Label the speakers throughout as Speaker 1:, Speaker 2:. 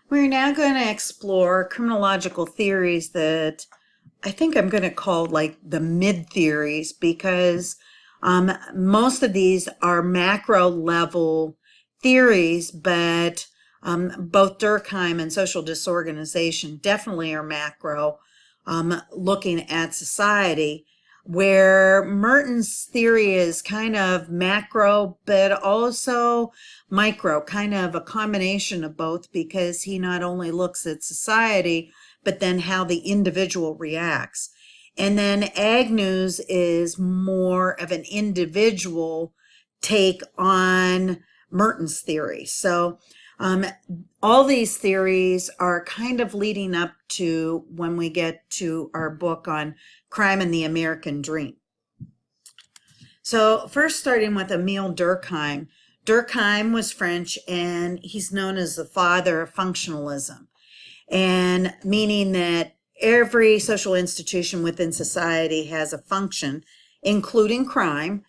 Speaker 1: We're now going to explore criminological theories that I think I'm going to call like the mid theories because most of these are macro level theories, but both Durkheim and social disorganization definitely are macro, looking at society, where Merton's theory is kind of macro, but also micro, kind of a combination of both, because he not only looks at society, but then how the individual reacts. And then Agnew's is more of an individual take on Merton's theory. So all these theories are kind of leading up to when we get to our book on crime and the American dream. So first starting with Emile Durkheim. Durkheim was French and he's known as the father of functionalism, and meaning that every social institution within society has a function, including crime.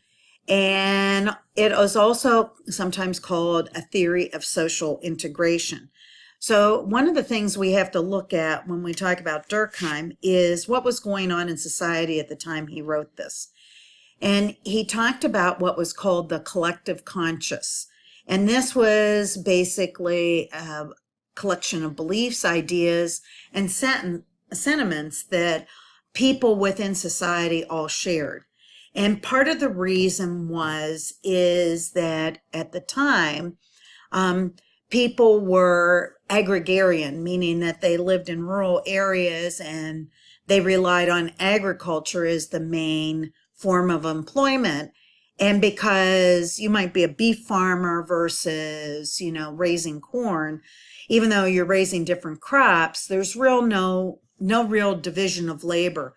Speaker 1: And it is also sometimes called a theory of social integration. So one of the things we have to look at when we talk about Durkheim is what was going on in society at the time he wrote this. And he talked about what was called the collective conscious. And this was basically a collection of beliefs, ideas, and sentiments that people within society all shared. And part of the reason is that at the time, people were agrarian, meaning that they lived in rural areas and they relied on agriculture as the main form of employment. And because you might be a beef farmer versus, raising corn, even though you're raising different crops, there's no real division of labor.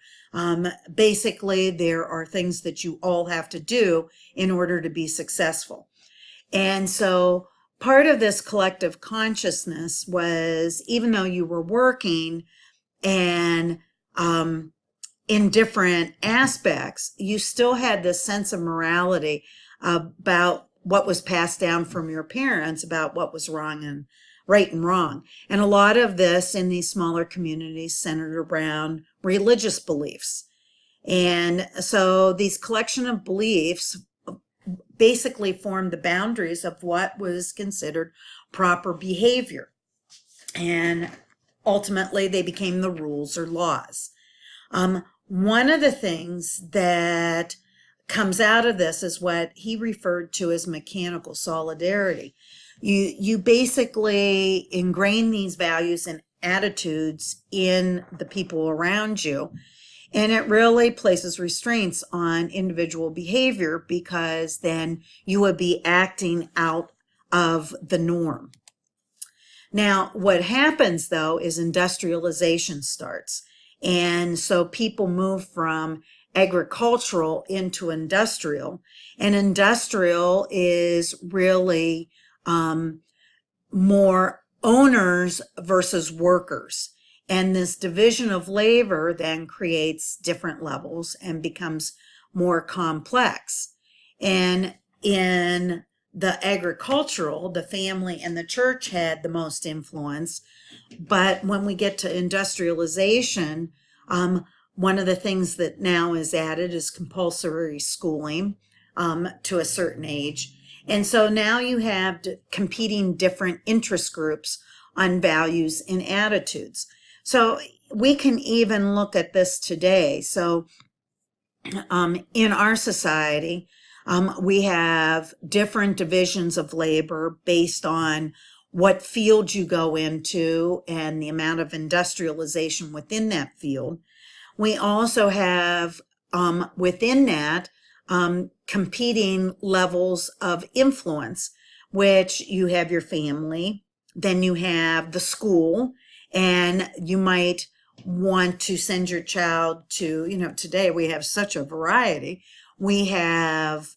Speaker 1: Basically, there are things that you all have to do in order to be successful. And so part of this collective consciousness was, even though you were working and in different aspects, you still had this sense of morality about what was passed down from your parents about what was wrong and right and wrong. And a lot of this in these smaller communities centered around religious beliefs. And so these collection of beliefs basically formed the boundaries of what was considered proper behavior. And ultimately they became the rules or laws. One of the things that comes out of this is what he referred to as mechanical solidarity. You basically ingrain these values and attitudes in the people around you, and it really places restraints on individual behavior because then you would be acting out of the norm. Now, what happens though is industrialization starts. And so people move from agricultural into industrial. And industrial is really more owners versus workers. And this division of labor then creates different levels and becomes more complex. And in the agricultural, the family and the church had the most influence. But when we get to industrialization, one of the things that now is added is compulsory schooling to a certain age. And so now you have competing different interest groups on values and attitudes. So we can even look at this today. So in our society, we have different divisions of labor based on what field you go into and the amount of industrialization within that field. We also have within that competing levels of influence, which you have your family, then you have the school, and you might want to send your child to, today we have such a variety. We have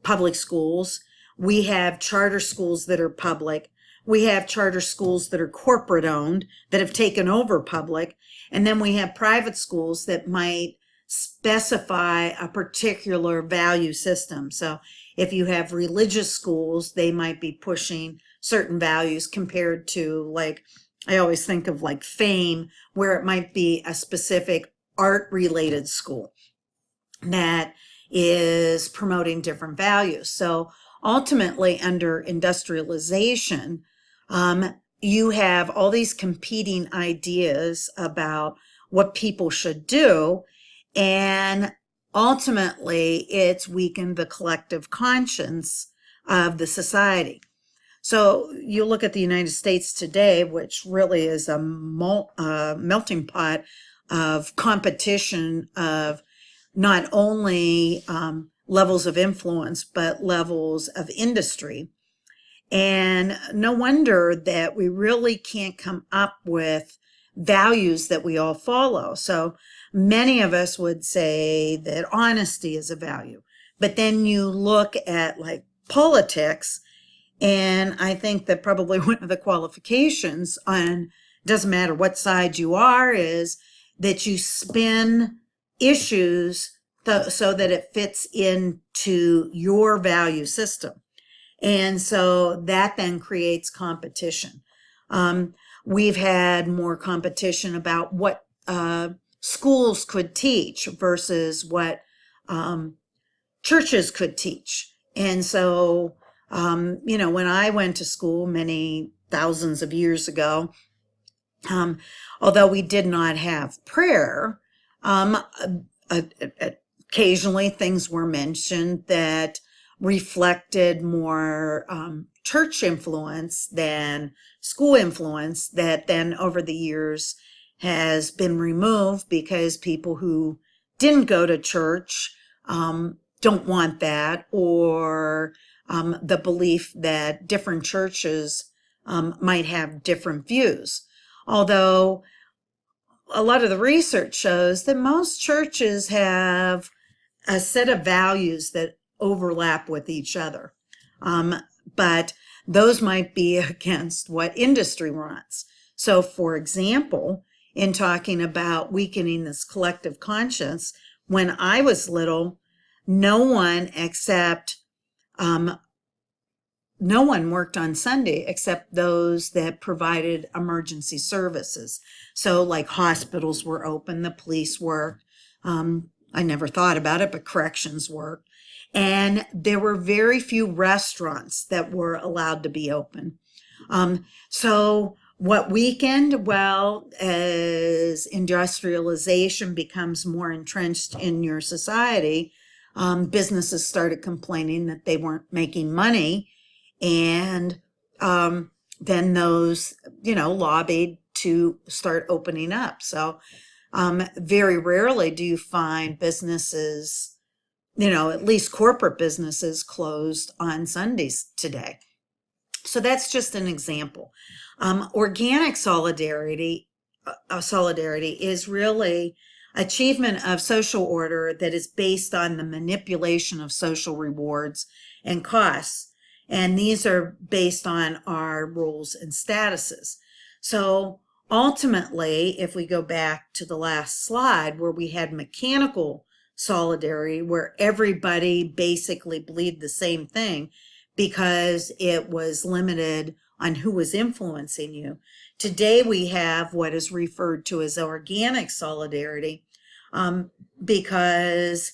Speaker 1: public schools. We have charter schools that are public. We have charter schools that are corporate owned that have taken over public. And then we have private schools that might specify a particular value system. So if you have religious schools, they might be pushing certain values compared to, like, I always think of like fame, where it might be a specific art related school that is promoting different values. So ultimately, under industrialization, you have all these competing ideas about what people should do, and ultimately, it's weakened the collective conscience of the society. So you look at the United States today, which really is a melting pot of competition of not only levels of influence, but levels of industry. And no wonder that we really can't come up with values that we all follow. So many of us would say that honesty is a value. But then you look at like politics, and I think that probably one of the qualifications on, doesn't matter what side you are, is that you spin issues so that it fits into your value system. And so that then creates competition. We've had more competition about what schools could teach versus what churches could teach. And so, when I went to school many thousands of years ago, although we did not have prayer, occasionally things were mentioned that reflected more church influence than school influence, that then over the years has been removed because people who didn't go to church don't want that, or the belief that different churches might have different views. Although a lot of the research shows that most churches have a set of values that overlap with each other. But those might be against what industry wants. So, for example, in talking about weakening this collective conscience, when I was little, no one worked on Sunday except those that provided emergency services. So like hospitals were open, the police worked. I never thought about it, but corrections worked. And there were very few restaurants that were allowed to be open. So what weakened? Well, as industrialization becomes more entrenched in your society, businesses started complaining that they weren't making money. And then those, lobbied to start opening up. So very rarely do you find businesses, at least corporate businesses, closed on Sundays today. So that's just an example. Organic solidarity is really achievement of social order that is based on the manipulation of social rewards and costs. And these are based on our roles and statuses. So ultimately, if we go back to the last slide where we had mechanical solidarity, where everybody basically believed the same thing because it was limited on who was influencing you. Today we have what is referred to as organic solidarity, because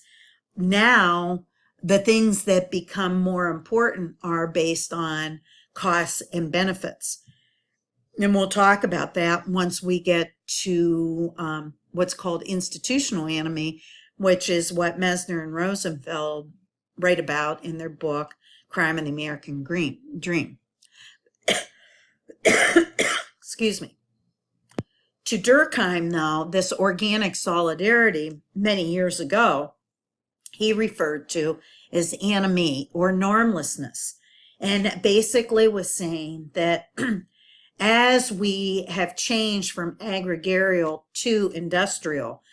Speaker 1: now the things that become more important are based on costs and benefits. And we'll talk about that once we get to what's called institutional anomie, which is what Mesner and Rosenfeld write about in their book, Crime and the American Dream. Excuse me. To Durkheim, though, this organic solidarity many years ago, he referred to as anomie or normlessness, and basically was saying that as we have changed from agregarial to industrial,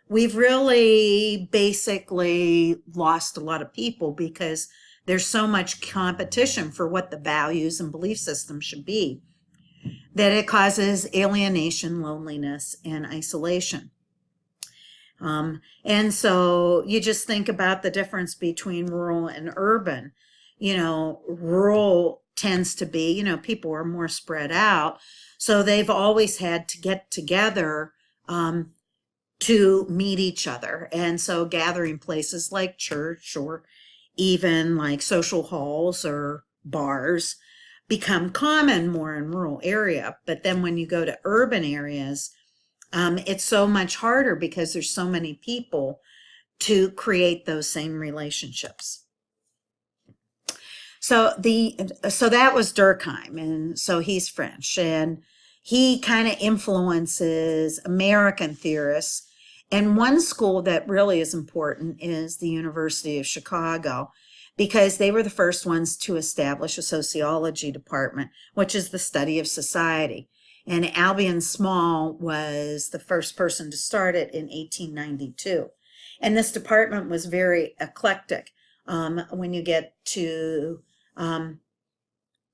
Speaker 1: we've really basically lost a lot of people because there's so much competition for what the values and belief system should be that it causes alienation, loneliness, and isolation. And so you just think about the difference between rural and urban. Rural tends to be, people are more spread out. So they've always had to get together to meet each other. And so gathering places like church or even like social halls or bars become common more in rural area. But then when you go to urban areas, it's so much harder because there's so many people to create those same relationships. So that was Durkheim, and so he's French, and he kind of influences American theorists. And one school that really is important is the University of Chicago, because they were the first ones to establish a sociology department, which is the study of society. And Albion Small was the first person to start it in 1892. And this department was very eclectic. When you get to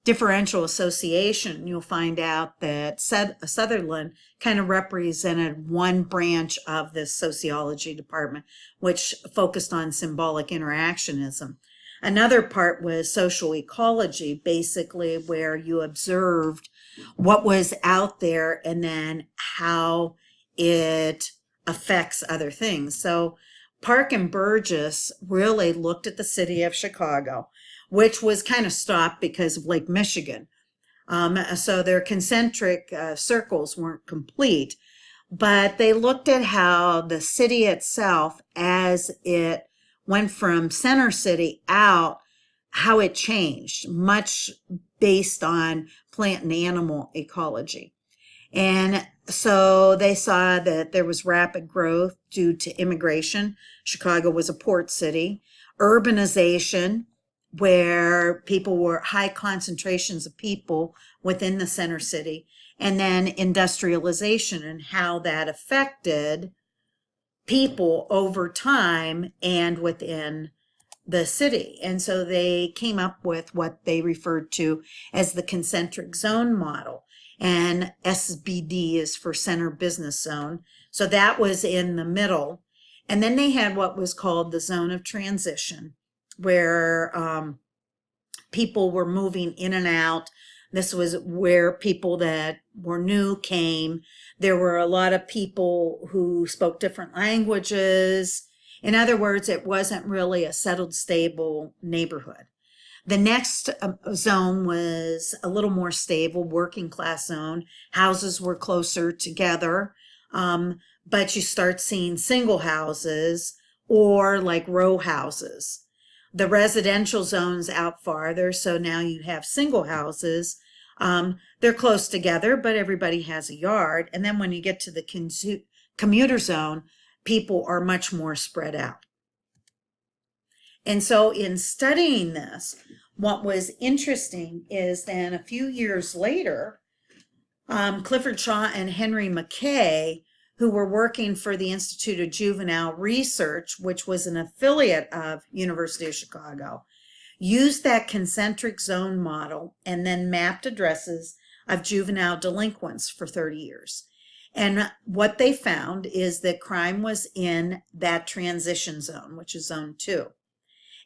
Speaker 1: differential association, you'll find out that Sutherland kind of represented one branch of this sociology department, which focused on symbolic interactionism. Another part was social ecology, basically where you observed what was out there and then how it affects other things. So Park and Burgess really looked at the city of Chicago, which was kind of stopped because of Lake Michigan. So their concentric circles weren't complete, but they looked at how the city itself, as it went from center city out, how it changed, much based on plant and animal ecology. And so they saw that there was rapid growth due to immigration. Chicago was a port city. Urbanization, where people were high concentrations of people within the center city. And then industrialization and how that affected people over time and within the city. And so they came up with what they referred to as the concentric zone model. And SBD is for center business zone. So that was in the middle. And then they had what was called the zone of transition, where people were moving in and out. This was where people that were new came. There were a lot of people who spoke different languages. In other words, it wasn't really a settled, stable neighborhood. The next zone was a little more stable, working class zone. Houses were closer together, but you start seeing single houses or like row houses. The residential zone's out farther, so now you have single houses. They're close together, but everybody has a yard. And then when you get to the commuter zone, people are much more spread out. And so in studying this, what was interesting is then a few years later, Clifford Shaw and Henry McKay, who were working for the Institute of Juvenile Research, which was an affiliate of University of Chicago, used that concentric zone model and then mapped addresses of juvenile delinquents for 30 years. And what they found is that crime was in that transition zone, which is zone 2.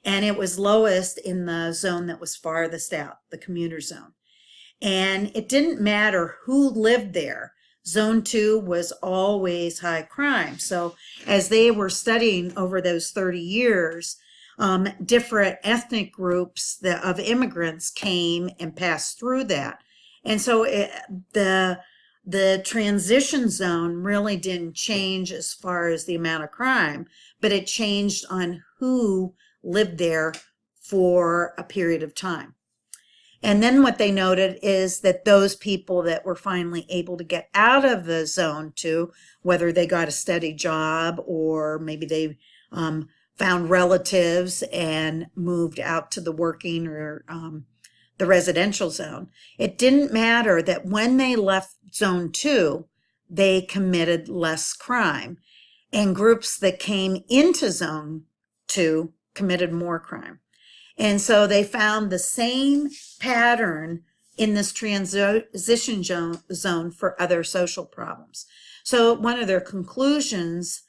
Speaker 1: And it was lowest in the zone that was farthest out, the commuter zone. And it didn't matter who lived there. Zone 2 was always high crime. So as they were studying over those 30 years, different ethnic groups of immigrants came and passed through that. And so the transition zone really didn't change as far as the amount of crime, but it changed on who lived there for a period of time. And then what they noted is that those people that were finally able to get out of the zone 2, whether they got a steady job or maybe they found relatives and moved out to the working or the residential zone, it didn't matter that when they left zone 2, they committed less crime. And groups that came into zone 2 committed more crime. And so they found the same pattern in this transition zone for other social problems. So one of their conclusions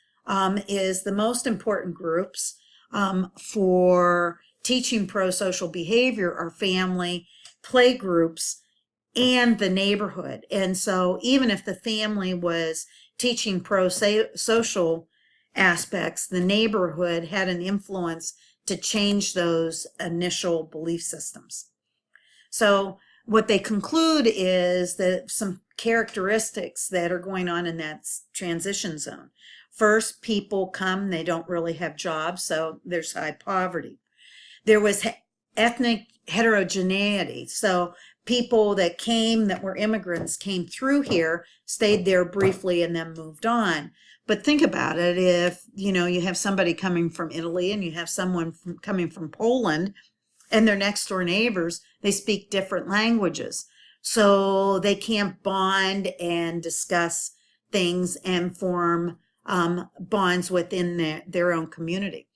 Speaker 1: is the most important groups for teaching pro-social behavior are family, play groups and the neighborhood. And so even if the family was teaching pro-social aspects, the neighborhood had an influence to change those initial belief systems. So what they conclude is that some characteristics that are going on in that transition zone. First, people come, they don't really have jobs, so there's high poverty. There was ethnic heterogeneity. So people that came that were immigrants came through here, stayed there briefly, and then moved on. But think about it. If, you have somebody coming from Italy and you have someone coming from Poland and they're next door neighbors, they speak different languages. So they can't bond and discuss things and form bonds within their own community.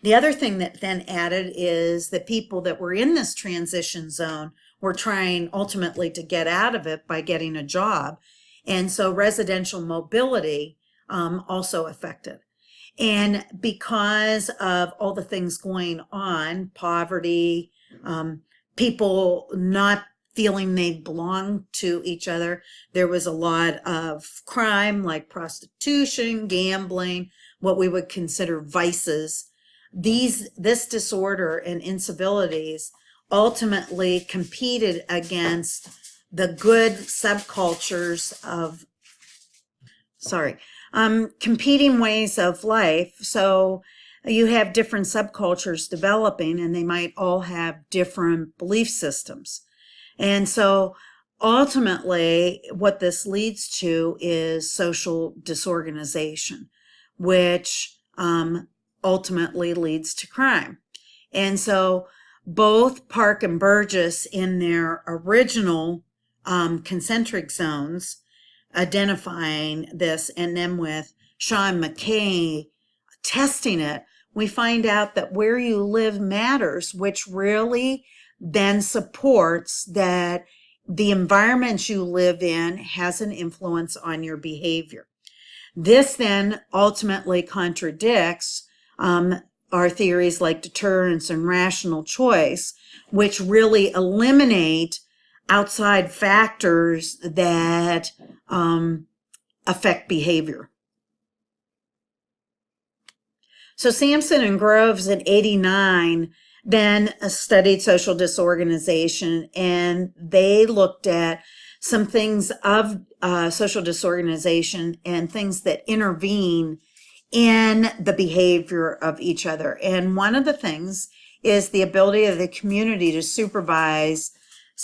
Speaker 1: The other thing that then added is that people that were in this transition zone were trying ultimately to get out of it by getting a job. And so residential mobility also affected. And because of all the things going on, poverty, people not feeling they belong to each other, there was a lot of crime like prostitution, gambling, what we would consider vices. This disorder and incivilities ultimately competed against the good subcultures of, competing ways of life. So you have different subcultures developing, and they might all have different belief systems. And so ultimately, what this leads to is social disorganization, which ultimately leads to crime. And so both Park and Burgess, in their original concentric zones, identifying this, and then with Sean McKay testing it, we find out that where you live matters, which really then supports that the environment you live in has an influence on your behavior. This then ultimately contradicts our theories like deterrence and rational choice, which really eliminate outside factors that affect behavior. So Sampson and Groves in '89 then studied social disorganization, and they looked at some things of social disorganization and things that intervene in the behavior of each other. And one of the things is the ability of the community to supervise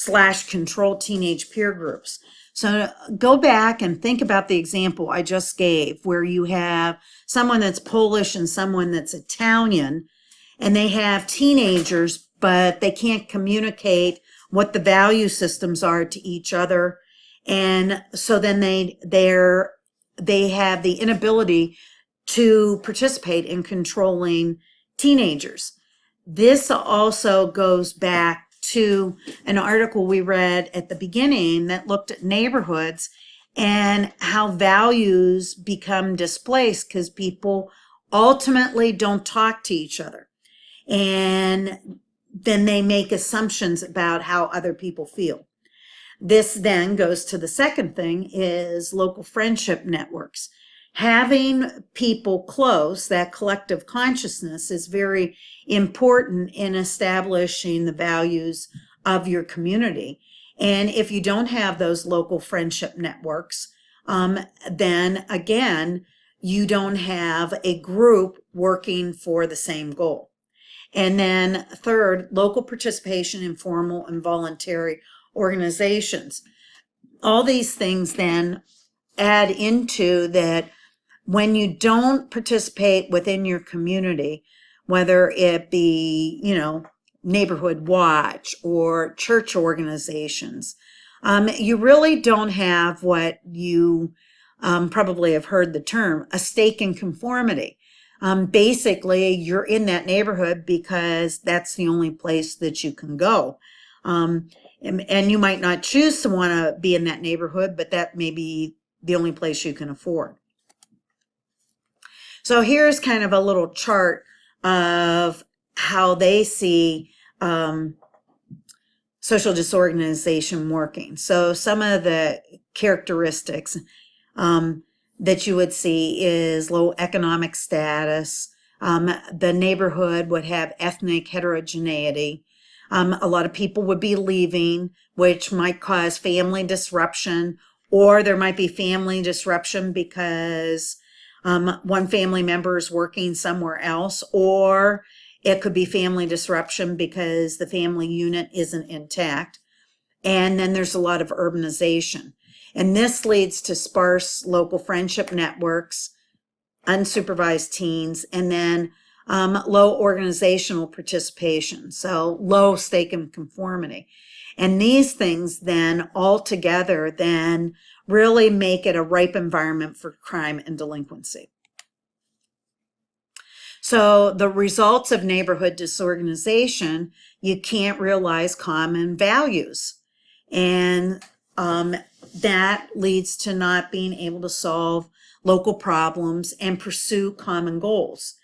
Speaker 1: / control teenage peer groups. So go back and think about the example I just gave, where you have someone that's Polish and someone that's Italian, and they have teenagers, but they can't communicate what the value systems are to each other. And so then they have the inability to participate in controlling teenagers. This also goes back to an article we read at the beginning that looked at neighborhoods and how values become displaced because people ultimately don't talk to each other. And then they make assumptions about how other people feel. This then goes to the second thing, is local friendship networks. Having people close, that collective consciousness, is very important in establishing the values of your community. And if you don't have those local friendship networks, then again, you don't have a group working for the same goal. And then third, local participation in formal and voluntary organizations. All these things then add into that. When you don't participate within your community, whether it be, neighborhood watch or church organizations, you really don't have what you probably have heard the term, a stake in conformity. Basically, you're in that neighborhood because that's the only place that you can go. And you might not choose to want to be in that neighborhood, but that may be the only place you can afford. So here's kind of a little chart of how they see social disorganization working. So some of the characteristics that you would see is low economic status. The neighborhood would have ethnic heterogeneity. A lot of people would be leaving, which might cause family disruption, or there might be family disruption because one family member is working somewhere else, or it could be family disruption because the family unit isn't intact. And then there's a lot of urbanization. And this leads to sparse local friendship networks, unsupervised teens, and then low organizational participation, so low stake in conformity. And these things then all together then really make it a ripe environment for crime and delinquency. So the results of neighborhood disorganization, you can't realize common values. And that leads to not being able to solve local problems and pursue common goals.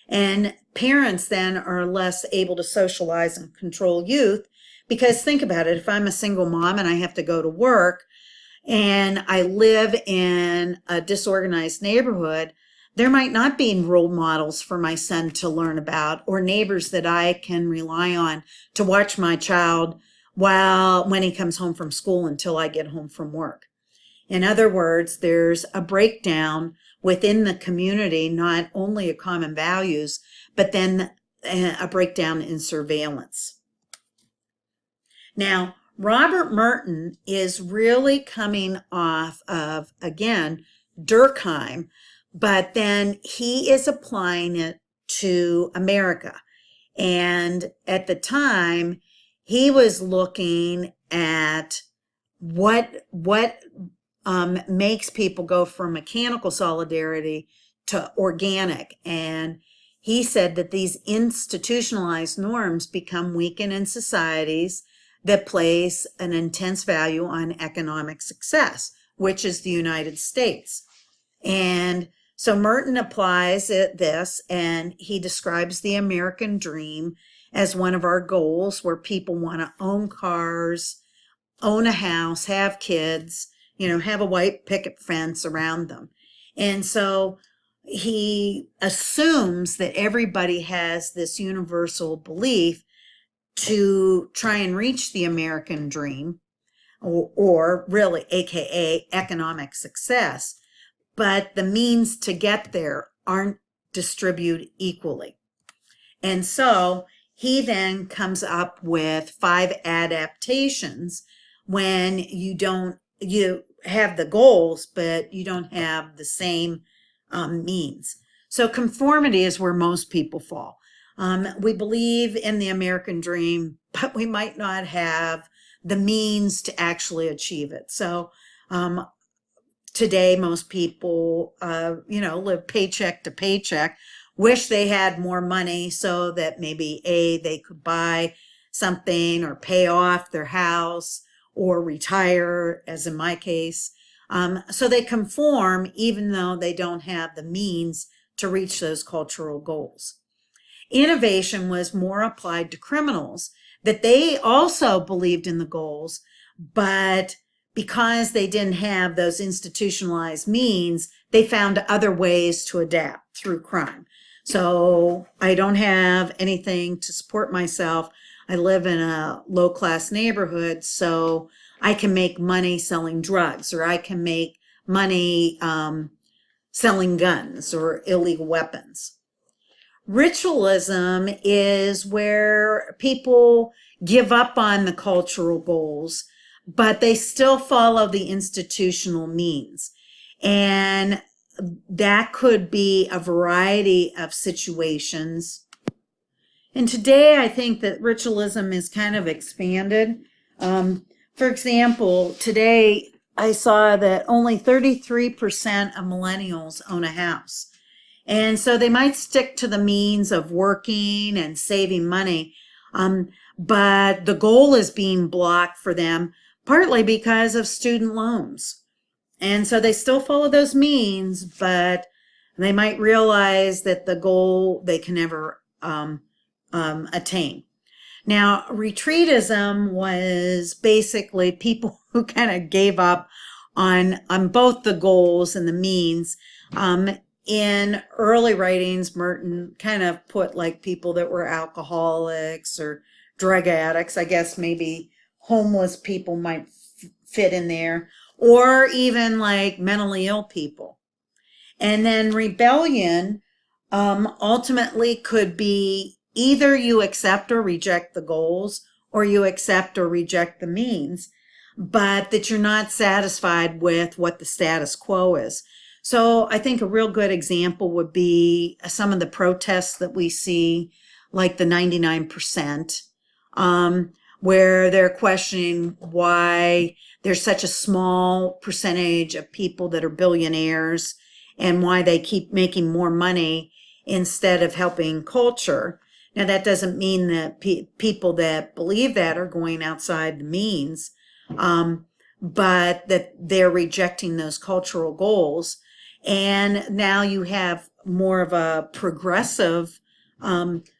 Speaker 1: And parents then are less able to socialize and control youth, because think about it, if I'm a single mom and I have to go to work and I live in a disorganized neighborhood, there might not be role models for my son to learn about, or neighbors that I can rely on to watch my child when he comes home from school until I get home from work. In other words, there's a breakdown within the community, not only of common values, but then a breakdown in surveillance. Now, Robert Merton is really coming off of, again, Durkheim, but then he is applying it to America. And at the time, he was looking at what makes people go from mechanical solidarity to organic. And he said that these institutionalized norms become weakened in societies that place an intense value on economic success, which is the United States. And so Merton applies this, and he describes the American dream as one of our goals, where people want to own cars, own a house, have kids, have a white picket fence around them. And so he assumes that everybody has this universal belief to try and reach the American dream, or really, AKA economic success, but the means to get there aren't distributed equally. And so he then comes up with 5 adaptations when you have the goals, but you don't have the same means. So conformity is where most people fall. We believe in the American dream, but we might not have the means to actually achieve it. So today, most people, live paycheck to paycheck, wish they had more money so that maybe they could buy something or pay off their house or retire, as in my case. So they conform even though they don't have the means to reach those cultural goals. Innovation was more applied to criminals, that they also believed in the goals, but because they didn't have those institutionalized means, they found other ways to adapt through crime. So I don't have anything to support myself. I live in a low-class neighborhood, so I can make money selling drugs, or I can make money selling guns or illegal weapons. Ritualism is where people give up on the cultural goals, but they still follow the institutional means. And that could be a variety of situations. And today I think that ritualism is kind of expanded. For example, today I saw that only 33% of millennials own a house. And so they might stick to the means of working and saving money, but the goal is being blocked for them, partly because of student loans. And so they still follow those means, but they might realize that the goal they can never attain. Now, retreatism was basically people who kind of gave up on both the goals and the means. In early writings, Merton kind of put like people that were alcoholics or drug addicts. I guess maybe homeless people might fit in there, or even like mentally ill people. And then rebellion ultimately could be either you accept or reject the goals, or you accept or reject the means, but that you're not satisfied with what the status quo is. So I think a real good example would be some of the protests that we see, like the 99%, where they're questioning why there's such a small percentage of people that are billionaires and why they keep making more money instead of helping culture. Now, that doesn't mean that people that believe that are going outside the means, but that they're rejecting those cultural goals. And now you have more of a progressive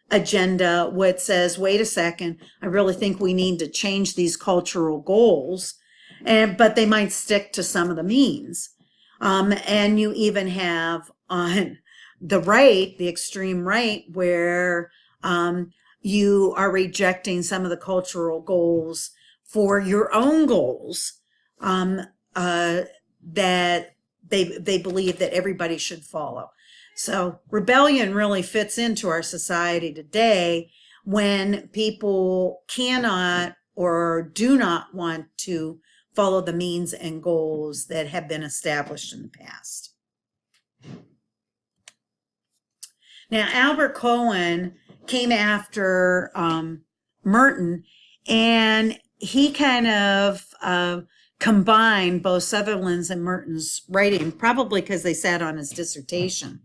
Speaker 1: agenda, which says, wait a second, I really think we need to change these cultural goals, but they might stick to some of the means. And you even have on the right, the extreme right, where you are rejecting some of the cultural goals for your own goals, that they believe that everybody should follow. So rebellion really fits into our society today when people cannot or do not want to follow the means and goals that have been established in the past. Now, Albert Cohen came after Merton, and he kind of combined both Sutherland's and Merton's writing, probably because they sat on his dissertation.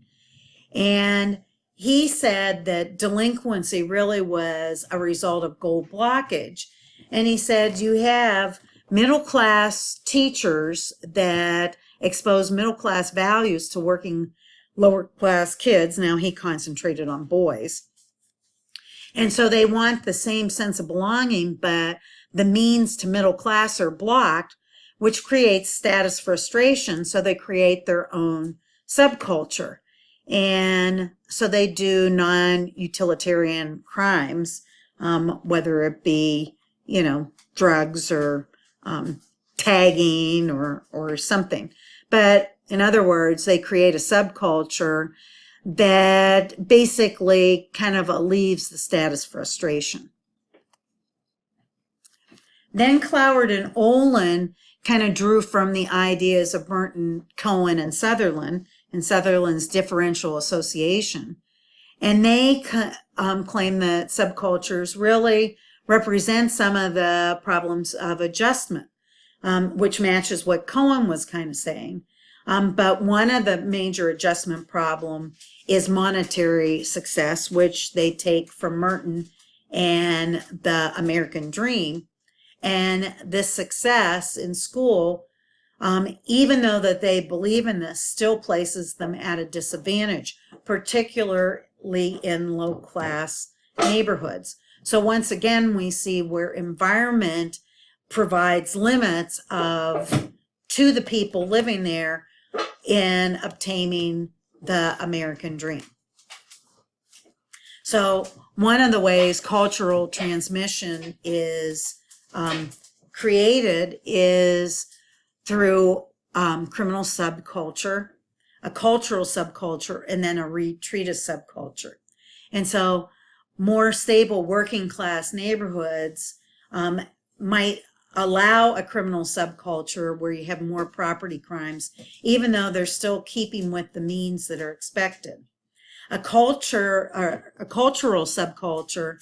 Speaker 1: And he said that delinquency really was a result of goal blockage. And he said you have middle class teachers that expose middle class values to working lower class kids. Now, he concentrated on boys. And so they want the same sense of belonging, but the means to middle class are blocked, which creates status frustration. So they create their own subculture. And so they do non-utilitarian crimes, whether it be, drugs or tagging or something. But in other words, they create a subculture that basically kind of alleviates the status frustration. Then Cloward and Olin kind of drew from the ideas of Merton, Cohen, and Sutherland's differential association. And they claim that subcultures really represent some of the problems of adjustment, which matches what Cohen was kind of saying. But one of the major adjustment problem is monetary success, which they take from Merton and the American Dream. And this success in school, even though that they believe in this, still places them at a disadvantage, particularly in low-class neighborhoods. So once again, we see where environment provides limits to the people living there in obtaining the American dream. So one of the ways cultural transmission is created is through criminal subculture, a cultural subculture, and then a retreatist subculture. And so more stable working class neighborhoods might allow a criminal subculture where you have more property crimes, even though they're still keeping with the means that are expected. A cultural subculture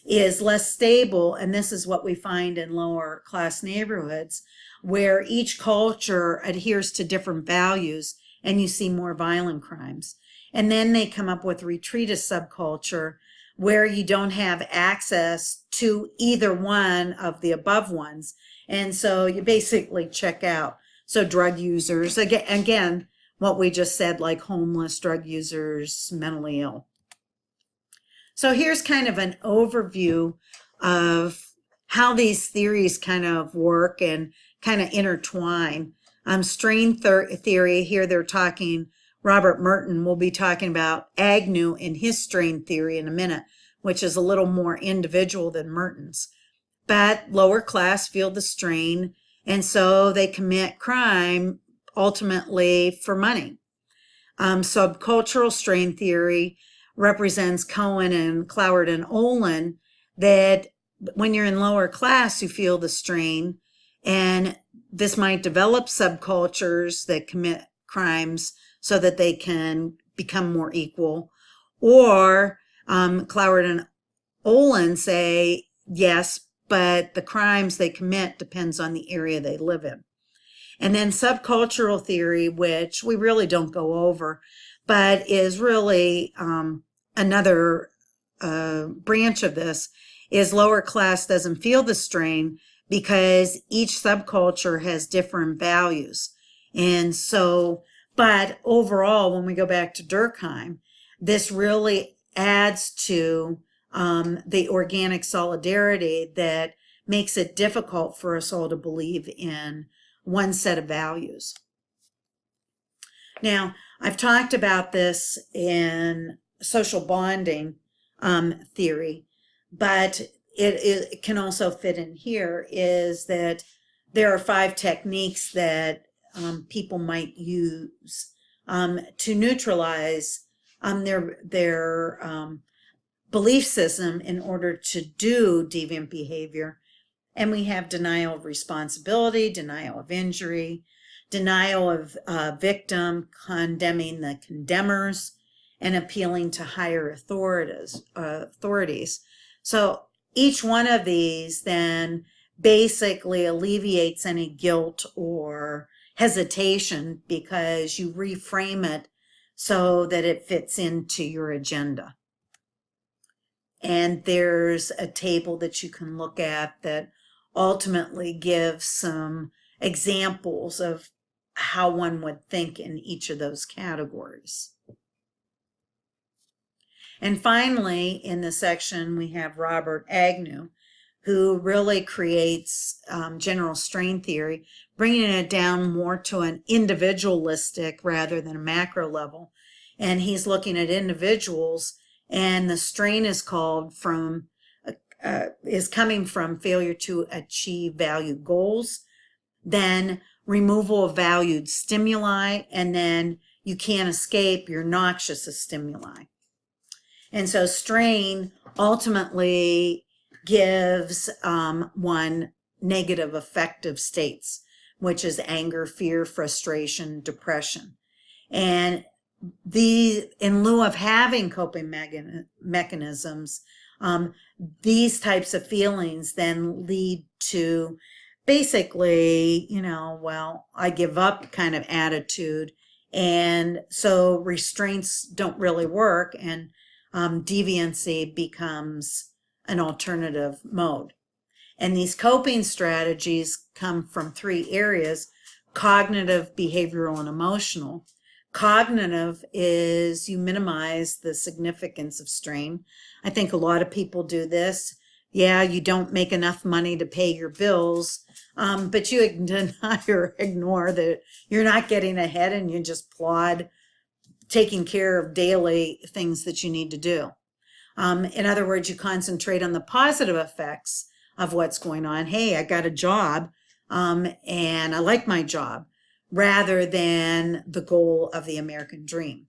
Speaker 1: is less stable, and this is what we find in lower class neighborhoods, where each culture adheres to different values, and you see more violent crimes. And then they come up with retreatist subculture, where you don't have access to either one of the above ones. And so you basically check out. So drug users, again, what we just said, like homeless, drug users, mentally ill. So here's kind of an overview of how these theories kind of work and kind of intertwine. Strain theory, here they're talking, Robert Merton will be talking about Agnew in his strain theory in a minute, which is a little more individual than Merton's. But lower class feel the strain, and so they commit crime ultimately for money. Subcultural strain theory represents Cohen and Cloward and Olin, that when you're in lower class, you feel the strain, and this might develop subcultures that commit crimes so that they can become more equal. Or Cloward and Olin say, yes, but the crimes they commit depends on the area they live in. And then subcultural theory, which we really don't go over, but is really another branch of this, is lower class doesn't feel the strain because each subculture has different values. And so, but overall, when we go back to Durkheim, this really adds to the organic solidarity that makes it difficult for us all to believe in one set of values. Now, I've talked about this in social bonding theory, but it can also fit in here, is that there are 5 techniques that people might use to neutralize their belief system in order to do deviant behavior. And we have denial of responsibility, denial of injury, denial of victim, condemning the condemners, and appealing to higher authorities. So each one of these then basically alleviates any guilt or hesitation because you reframe it so that it fits into your agenda. And there's a table that you can look at that ultimately gives some examples of how one would think in each of those categories. And finally, in the section, we have Robert Agnew, who really creates general strain theory, bringing it down more to an individualistic rather than a macro level. And he's looking at individuals, and the strain is called from is coming from failure to achieve valued goals, then removal of valued stimuli, and then you can't escape your noxious stimuli. And so strain ultimately gives one negative affective states, which is anger, fear, frustration, depression. And in lieu of having coping mechanisms, these types of feelings then lead to basically, well, I give up kind of attitude. And so restraints don't really work, and deviancy becomes an alternative mode. And these coping strategies come from 3 areas: cognitive, behavioral, and emotional. Cognitive is you minimize the significance of strain. I think a lot of people do this. Yeah, you don't make enough money to pay your bills, but you deny or ignore that you're not getting ahead, and you just plod taking care of daily things that you need to do. In other words, you concentrate on the positive effects of what's going on. Hey, I got a job, and I like my job, rather than the goal of the American dream.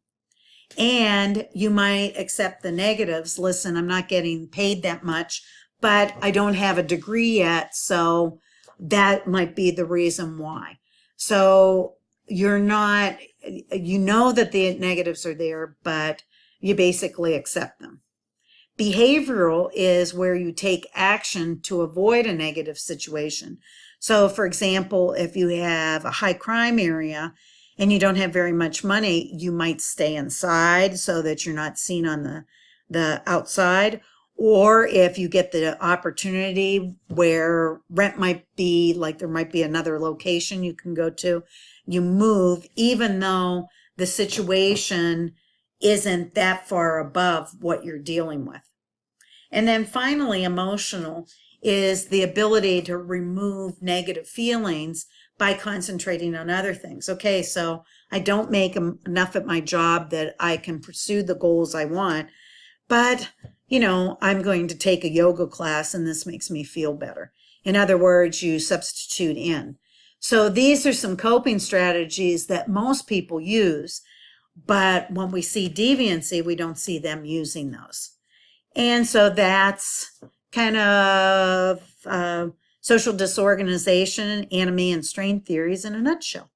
Speaker 1: And you might accept the negatives. Listen, I'm not getting paid that much, but I don't have a degree yet, so that might be the reason why. So you're not, you know that the negatives are there, but you basically accept them. Behavioral is where you take action to avoid a negative situation. So for example, if you have a high crime area and you don't have very much money, you might stay inside so that you're not seen on the outside. Or if you get the opportunity where rent might be, like there might be another location you can go to, you move, even though the situation isn't that far above what you're dealing with. And then finally, emotional is the ability to remove negative feelings by concentrating on other things. Okay, so I don't make enough at my job that I can pursue the goals I want, but I'm going to take a yoga class and this makes me feel better. In other words, you substitute in. So these are some coping strategies that most people use, but when we see deviancy, we don't see them using those. And so that's kind of social disorganization, anomie, and strain theories in a nutshell.